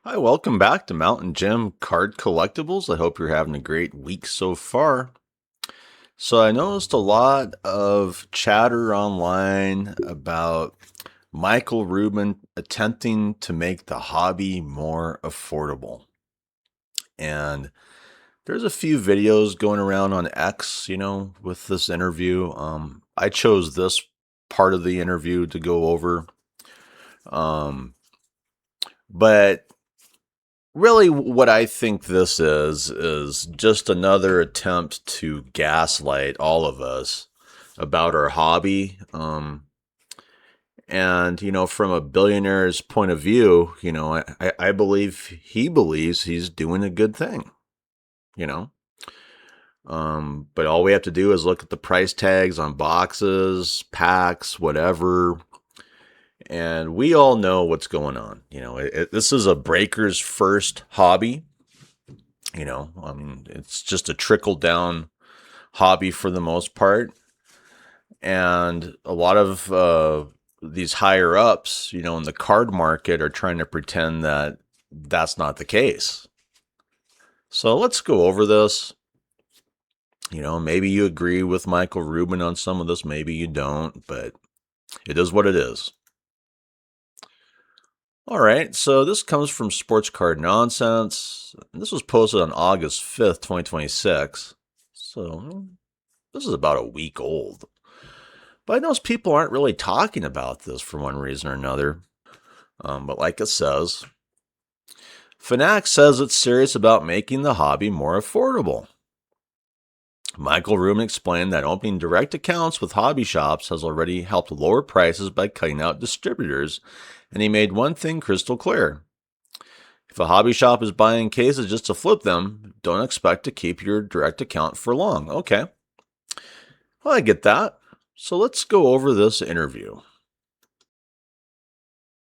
Hi, welcome back to Mountain Gem Card Collectibles. I hope you're having a great week so far. So I noticed a lot of chatter online about Michael Rubin attempting to make the hobby more affordable. And there's a few videos going around on X, with this interview. I chose this part of the interview to go over. But really, what I think this is just another attempt to gaslight all of us about our hobby. And, from a billionaire's point of view, I believe he believes he's doing a good thing, you know. But all we have to do is look at the price tags on boxes, packs, whatever, and we all know what's going on. This is a breaker's first hobby. It's just a trickle down hobby for the most part. And a lot of these higher ups, in the card market are trying to pretend that that's not the case. So let's go over this. Maybe you agree with Michael Rubin on some of this, maybe you don't, but it is what it is. All right, so this comes from Sports Card Nonsense. This was posted on August 5th, 2026. So this is about a week old. But I know people aren't really talking about this for one reason or another. But like it says, Fanatics says it's serious about making the hobby more affordable. Michael Rubin explained that opening direct accounts with hobby shops has already helped lower prices by cutting out distributors, and he made one thing crystal clear. If a hobby shop is buying cases just to flip them, don't expect to keep your direct account for long. Okay. Well, I get that. So let's go over this interview.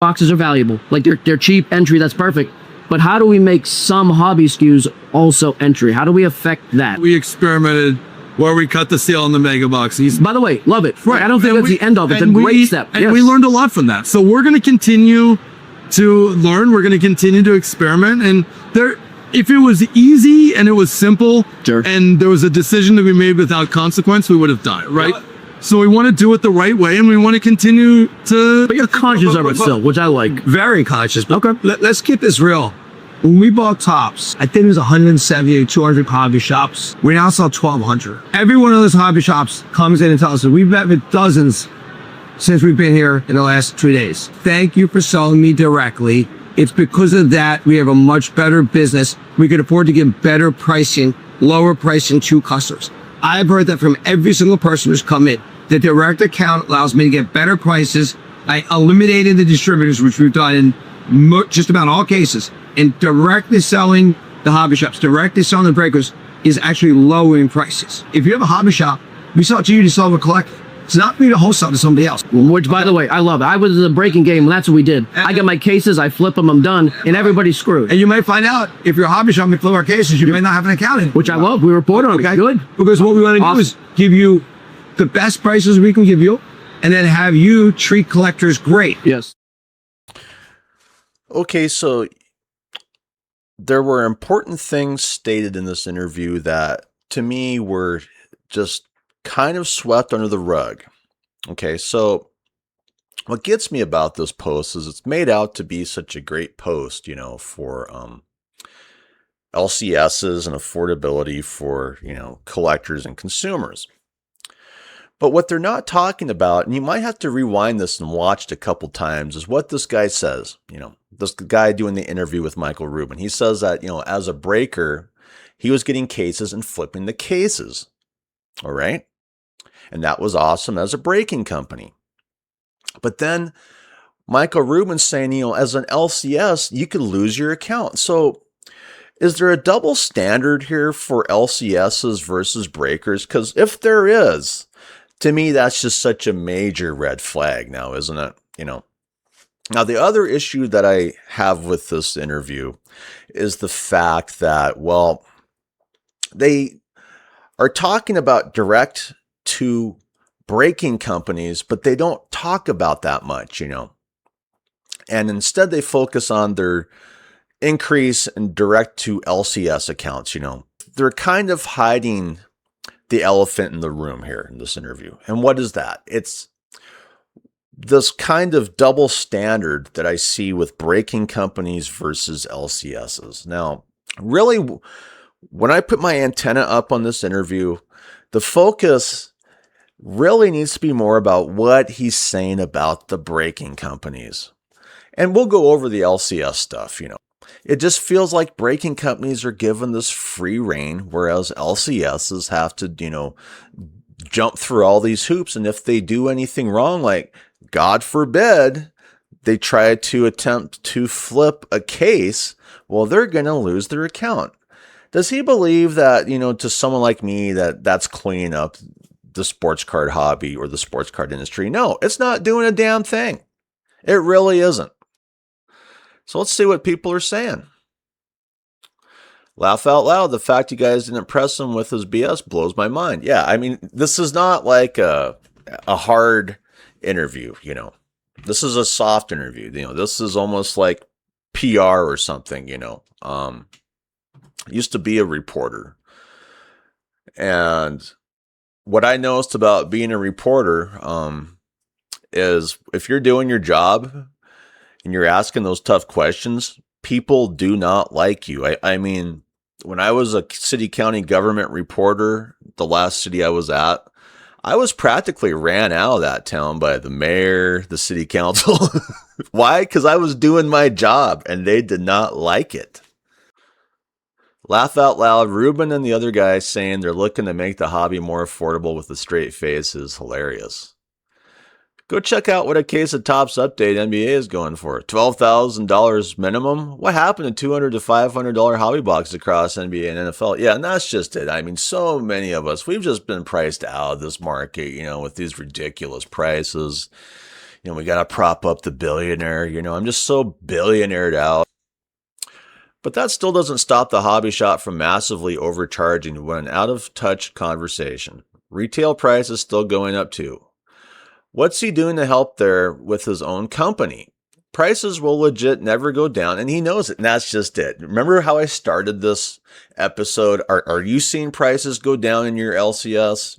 Boxes are valuable. Like they're cheap entry, that's perfect. But how do we make some hobby SKUs also entry? How do we affect that? We experimented where we cut the seal on the mega boxes. By the way, love it. Right. I don't think that's the end of it. It's a great step. And we learned a lot from that. So we're going to continue to learn. We're going to continue to experiment. And if it was easy and it was simple, sure, and there was a decision to be made without consequence, we would have done it, right? Yeah. So we want to do it the right way, and we want to continue to... But you're conscious of it still, which I like. Very conscious. Okay. Let's keep this real. When we bought Tops, I think it was 170 to 200 hobby shops. We now sell 1,200. Every one of those hobby shops comes in and tells us, we've met with dozens since we've been here in the last 2 days. Thank you for selling me directly. It's because of that we have a much better business. We can afford to give better pricing, lower pricing to customers. I've heard that from every single person who's come in. The direct account allows me to get better prices. I eliminated the distributors, which we've done in just about all cases. And directly selling the hobby shops, directly selling the breakers is actually lowering prices. If you have a hobby shop, we sell it to you to sell a collect. It's not for you to wholesale to somebody else. Which, by the way, I love it. I was in the breaking game, and that's what we did. I get my cases, I flip them, I'm done, and everybody's screwed. And you might find out, if you're a hobby shop and you flip our cases, you may not have an account in. Which I love. We report on it. Okay. Good. Because what we want to do is give you the best prices we can give you, and then have you treat collectors great. Yes. Okay, so there were important things stated in this interview that, to me, were just kind of swept under the rug. Okay, so what gets me about this post is it's made out to be such a great post, for LCSs and affordability for, collectors and consumers. But what they're not talking about, and you might have to rewind this and watch it a couple times, is what this guy says. This guy doing the interview with Michael Rubin. He says that, as a breaker, he was getting cases and flipping the cases. All right? And that was awesome as a breaking company. But then Michael Rubin's saying, as an LCS, you could lose your account. So is there a double standard here for LCSs versus breakers? Because if there is, to me, that's just such a major red flag now, isn't it? Now, the other issue that I have with this interview is the fact that, well, they are talking about direct to breaking companies, but they don't talk about that much, And instead they focus on their increase in direct to LCS accounts. They're kind of hiding the elephant in the room here in this interview. And what is that? It's this kind of double standard that I see with breaking companies versus LCSs. Now, really, when I put my antenna up on this interview, the focus really needs to be more about what he's saying about the breaking companies. And we'll go over the LCS stuff. It just feels like breaking companies are given this free reign, whereas LCSs have to, jump through all these hoops. And if they do anything wrong, like God forbid, they try to attempt to flip a case, well, they're going to lose their account. Does he believe that, to someone like me, that's cleaning up the sports card hobby or the sports card industry? No, it's not doing a damn thing. It really isn't. So let's see what people are saying. Laugh out loud. The fact you guys didn't press him with his BS blows my mind. Yeah, I mean, this is not like a hard interview, This is a soft interview. This is almost like PR or something, Used to be a reporter. And what I noticed about being a reporter is if you're doing your job and you're asking those tough questions, people do not like you. I mean, when I was a city county government reporter, the last city I was at, I was practically ran out of that town by the mayor, the city council. Why? Because I was doing my job and they did not like it. Laugh out loud. Rubin and the other guy saying they're looking to make the hobby more affordable with a straight face is hilarious. Go check out what a case of Topps Update NBA is going for. $12,000 minimum? What happened to $200 to $500 hobby boxes across NBA and NFL? Yeah, and that's just it. I mean, so many of us, we've just been priced out of this market, with these ridiculous prices. We got to prop up the billionaire. I'm just so billionaired out. But that still doesn't stop the hobby shop from massively overcharging when an out-of-touch conversation. Retail price is still going up too. What's he doing to help there with his own company? Prices will legit never go down, and he knows it, and that's just it. Remember how I started this episode? Are you seeing prices go down in your LCS?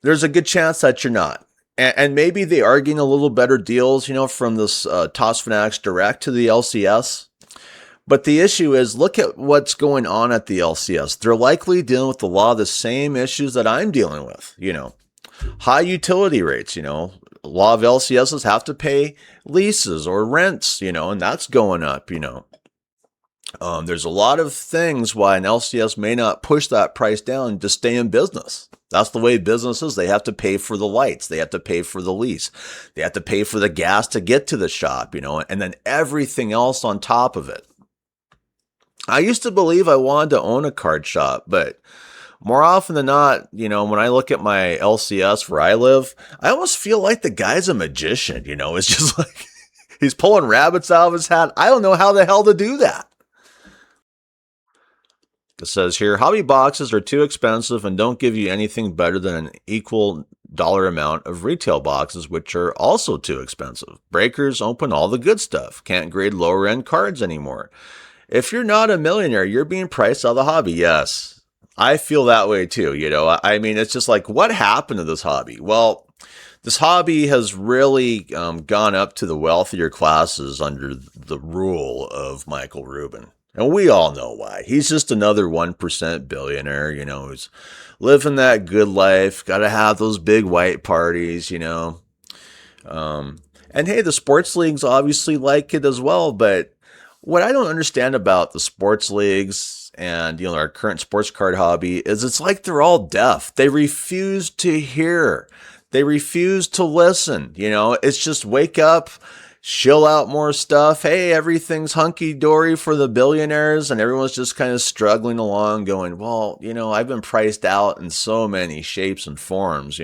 There's a good chance that you're not. And maybe they are getting a little better deals, from this Topps Fanatics Direct to the LCS. But the issue is, look at what's going on at the LCS. They're likely dealing with a lot of the same issues that I'm dealing with, High utility rates, a lot of LCSs have to pay leases or rents, and that's going up, There's a lot of things why an LCS may not push that price down to stay in business. That's the way business is. They have to pay for the lights. They have to pay for the lease. They have to pay for the gas to get to the shop, and then everything else on top of it. I used to believe I wanted to own a card shop, but more often than not, when I look at my LCS where I live, I almost feel like the guy's a magician, It's just like he's pulling rabbits out of his hat. I don't know how the hell to do that. It says here, hobby boxes are too expensive and don't give you anything better than an equal dollar amount of retail boxes, which are also too expensive. Breakers open all the good stuff. Can't grade lower end cards anymore. If you're not a millionaire, you're being priced out of the hobby. Yes, I feel that way too. I mean, it's just like, what happened to this hobby? Well, this hobby has really gone up to the wealthier classes under the rule of Michael Rubin. And we all know why. He's just another 1% billionaire, who's living that good life, got to have those big white parties, And hey, the sports leagues obviously like it as well. But what I don't understand about the sports leagues and, our current sports card hobby is it's like they're all deaf. They refuse to hear. They refuse to listen. It's just wake up, shill out more stuff. Hey, everything's hunky-dory for the billionaires, and everyone's just kind of struggling along going, well, I've been priced out in so many shapes and forms,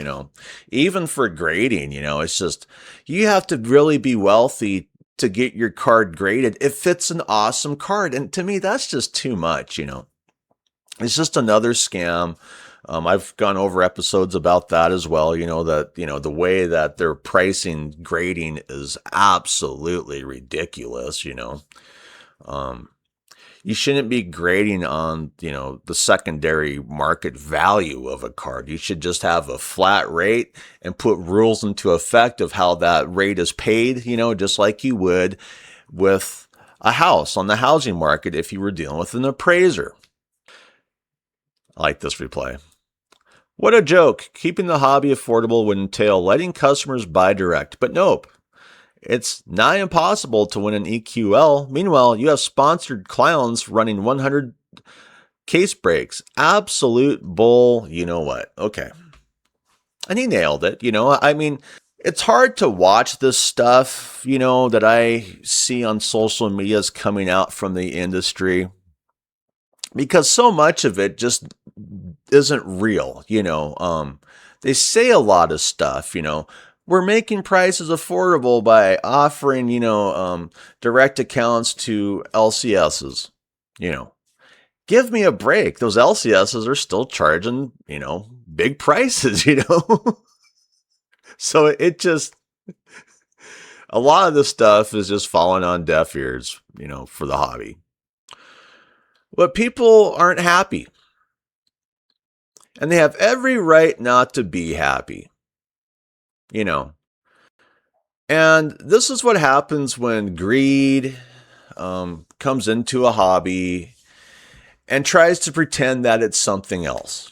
even for grading, it's just, you have to really be wealthy to get your card graded if it's an awesome card. And to me, that's just too much, It's just another scam. I've gone over episodes about that as well. That, the way that their pricing grading is absolutely ridiculous. You shouldn't be grading on, the secondary market value of a card. You should just have a flat rate and put rules into effect of how that rate is paid, just like you would with a house on the housing market if you were dealing with an appraiser. I like this reply. What a joke. Keeping the hobby affordable would entail letting customers buy direct, but nope. It's nigh impossible to win an EQL. Meanwhile, you have sponsored clowns running 100 case breaks. Absolute bull, you know what? Okay. And he nailed it. It's hard to watch this stuff, that I see on social media is coming out from the industry, because so much of it just isn't real. They say a lot of stuff, we're making prices affordable by offering, direct accounts to LCSs. Give me a break. Those LCSs are still charging, big prices, So it just, a lot of this stuff is just falling on deaf ears, for the hobby. But people aren't happy. And they have every right not to be happy. And this is what happens when greed comes into a hobby and tries to pretend that it's something else.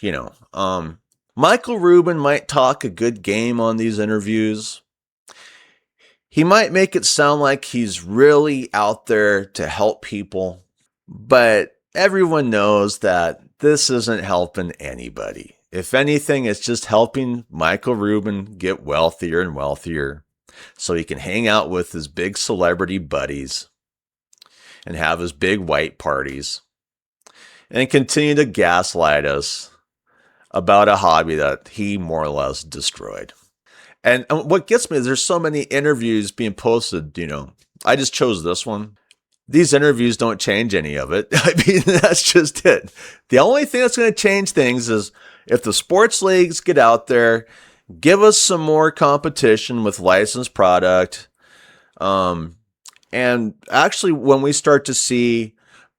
Michael Rubin might talk a good game on these interviews. He might make it sound like he's really out there to help people, but everyone knows that this isn't helping anybody. If anything, it's just helping Michael Rubin get wealthier and wealthier so he can hang out with his big celebrity buddies and have his big white parties and continue to gaslight us about a hobby that he more or less destroyed. And what gets me is there's so many interviews being posted, I just chose this one. These interviews don't change any of it. I mean, that's just it. The only thing that's going to change things is if the sports leagues get out there, give us some more competition with licensed product. And actually, when we start to see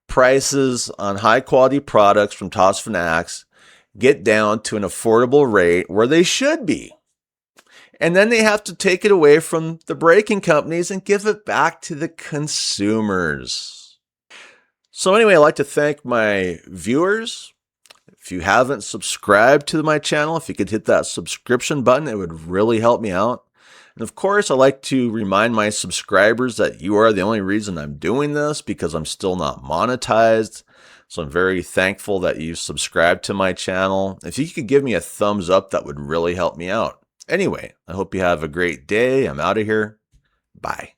prices on high quality products from Topps Fanatics get down to an affordable rate where they should be. And then they have to take it away from the breaking companies and give it back to the consumers. So anyway, I'd like to thank my viewers. If you haven't subscribed to my channel, if you could hit that subscription button, it would really help me out. And of course, I'd like to remind my subscribers that you are the only reason I'm doing this, because I'm still not monetized. So I'm very thankful that you subscribed to my channel. If you could give me a thumbs up, that would really help me out. Anyway, I hope you have a great day. I'm out of here. Bye.